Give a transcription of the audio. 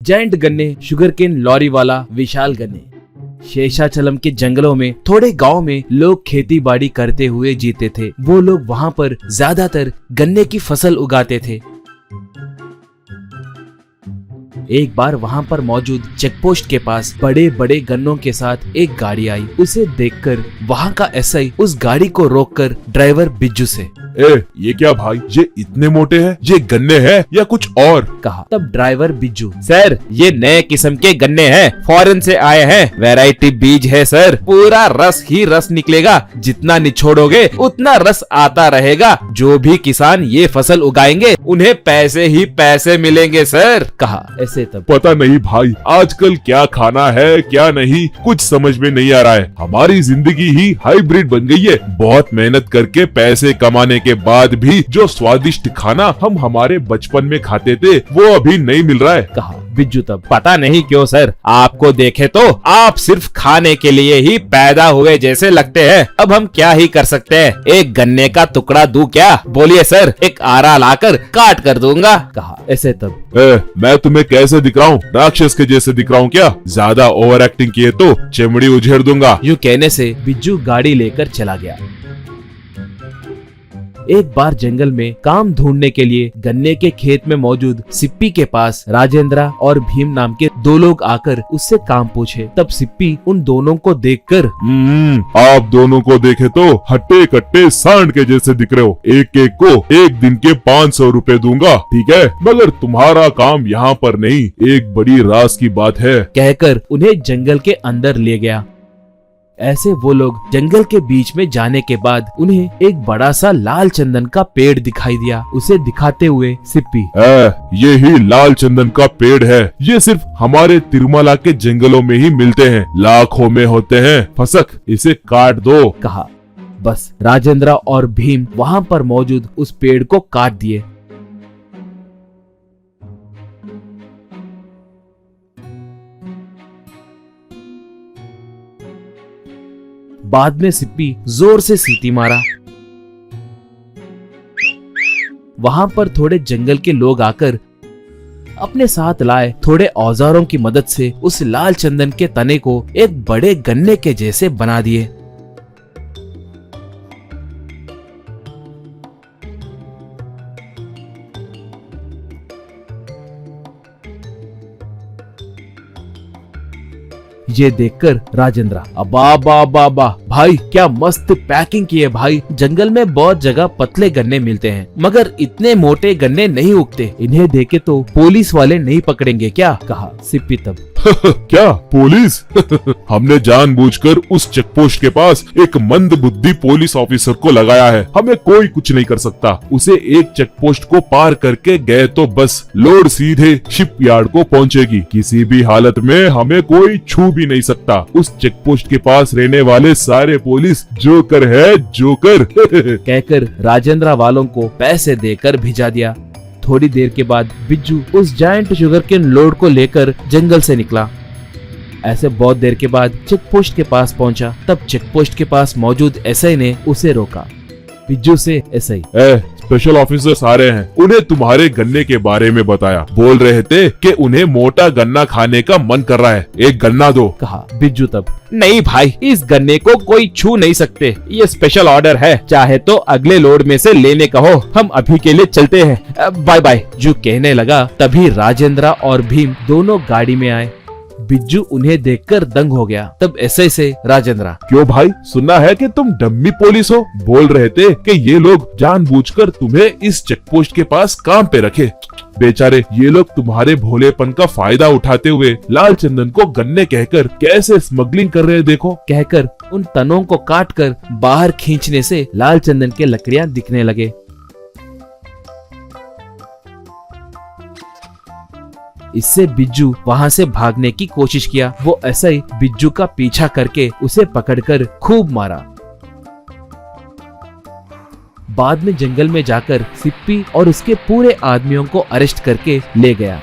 Giant गन्ने, sugarcane lorry वाला विशाल गन्ने। शेषाचलम के जंगलों में थोड़े गांव में लोग खेती बाड़ी करते हुए जीते थे। वो लोग वहाँ पर ज्यादातर गन्ने की फसल उगाते थे। एक बार वहाँ पर मौजूद चेकपोस्ट के पास बड़े बड़े गन्नों के साथ एक गाड़ी आई। उसे देखकर वहाँ का एसआई उस गाड़ी को रोककर ड्राइवर बिज्जू से, ये क्या भाई, ये इतने मोटे हैं, ये गन्ने हैं या कुछ और? कहा। तब ड्राइवर बिज्जू, सर ये नए किस्म के गन्ने हैं, फॉरेन से आए हैं, वैरायटी बीज है सर, पूरा रस ही रस निकलेगा, जितना निचोड़ोगे उतना रस आता रहेगा। जो भी किसान ये फसल उगाएंगे उन्हें पैसे ही पैसे मिलेंगे सर। कहा। ऐसे तब पता नहीं भाई, आजकल क्या खाना है क्या नहीं कुछ समझ में नहीं आ रहा है। हमारी जिंदगी ही हाइब्रिड बन गई है। बहुत मेहनत करके पैसे कमाने के बाद भी जो स्वादिष्ट खाना हम हमारे बचपन में खाते थे वो अभी नहीं मिल रहा है। कहा। बिज्जू तब, पता नहीं क्यों सर, आपको देखे तो आप सिर्फ खाने के लिए ही पैदा हुए जैसे लगते हैं। अब हम क्या ही कर सकते हैं, एक गन्ने का टुकड़ा दूं क्या? बोलिए सर, एक आरा लाकर काट कर दूंगा। कहा। ऐसे तब, मैं तुम्हें कैसे दिख रहा हूँ, राक्षस के जैसे दिख रहा हूँ क्या? ज्यादा ओवर एक्टिंग किए तो चमड़ी उझेड़ दूंगा। यूं कहने से बिज्जू गाड़ी लेकर चला गया। एक बार जंगल में काम ढूंढने के लिए गन्ने के खेत में मौजूद सिप्पी के पास राजेंद्र और भीम नाम के दो लोग आकर उससे काम पूछे। तब सिप्पी उन दोनों को देखकर, आप दोनों को देखे तो हट्टे कट्टे सांड के जैसे दिख रहे हो। एक एक को एक दिन के 500 रुपए दूंगा, ठीक है? मगर तुम्हारा काम यहाँ पर नहीं, एक बड़ी राज की बात है। कहकर उन्हें जंगल के अंदर ले गया। ऐसे वो लोग जंगल के बीच में जाने के बाद उन्हें एक बड़ा सा लाल चंदन का पेड़ दिखाई दिया। उसे दिखाते हुए सिप्पी, ये ही लाल चंदन का पेड़ है। ये सिर्फ हमारे तिरुमला के जंगलों में ही मिलते हैं, लाखों में होते हैं। फसक, इसे काट दो। कहा। बस राजेंद्र और भीम वहाँ पर मौजूद उस पेड़ को काट दिए। बाद में सिप्पी जोर से सीटी मारा। वहां पर थोड़े जंगल के लोग आकर अपने साथ लाए थोड़े औजारों की मदद से उस लाल चंदन के तने को एक बड़े गन्ने के जैसे बना दिए। ये देखकर राजेंद्र, अबा भाई क्या मस्त पैकिंग की है भाई। जंगल में बहुत जगह पतले गन्ने मिलते हैं मगर इतने मोटे गन्ने नहीं उगते। इन्हें देखे तो पुलिस वाले नहीं पकड़ेंगे क्या? कहा। सिप्पी तब, क्या पुलिस? हमने जानबूझकर उस चेकपोस्ट के पास एक मंद बुद्धि पुलिस ऑफिसर को लगाया है। हमें कोई कुछ नहीं कर सकता। उसे एक चेकपोस्ट को पार करके गए तो बस लोड सीधे शिप यार्ड को पहुंचेगी। किसी भी हालत में हमें कोई छू भी नहीं सकता। उस चेकपोस्ट के पास रहने वाले सारे पुलिस जोकर है, जोकर। कहकर राजेंद्र वालों को पैसे देकर भिजा दिया। थोड़ी देर के बाद बिज्जू उस जायंट शुगरकेन लोड को लेकर जंगल से निकला। ऐसे बहुत देर के बाद चेकपोस्ट के पास पहुंचा। तब चेकपोस्ट के पास मौजूद एसआई ने उसे रोका। बिज्जू से एसआई, स्पेशल ऑफिसर्स आ रहे हैं, उन्हें तुम्हारे गन्ने के बारे में बताया। बोल रहे थे कि उन्हें मोटा गन्ना खाने का मन कर रहा है, एक गन्ना दो। कहा। बिज्जू तब, नहीं भाई, इस गन्ने को कोई छू नहीं सकते, ये स्पेशल ऑर्डर है। चाहे तो अगले लोड में से लेने कहो, हम अभी के लिए चलते हैं, बाय बाय। जो कहने लगा तभी राजेंद्र और भीम दोनों गाड़ी में आए। बिज्जू उन्हें देखकर दंग हो गया। तब ऐसे से राजेंद्र, क्यों भाई, सुना है कि तुम डम्मी पुलिस हो? बोल रहे थे कि ये लोग जानबूझकर तुम्हें इस चेकपोस्ट के पास काम पे रखे। बेचारे ये लोग तुम्हारे भोलेपन का फायदा उठाते हुए लाल चंदन को गन्ने कहकर कैसे स्मगलिंग कर रहे हैं देखो। कहकर उन तनों को काटकर बाहर खींचने से लाल चंदन के लकड़ियां दिखने लगे। इससे बिज्जू वहां से भागने की कोशिश किया। वो ऐसा ही बिज्जू का पीछा करके उसे पकड़कर खूब मारा। बाद में जंगल में जाकर सिप्पी और उसके पूरे आदमियों को अरेस्ट करके ले गया।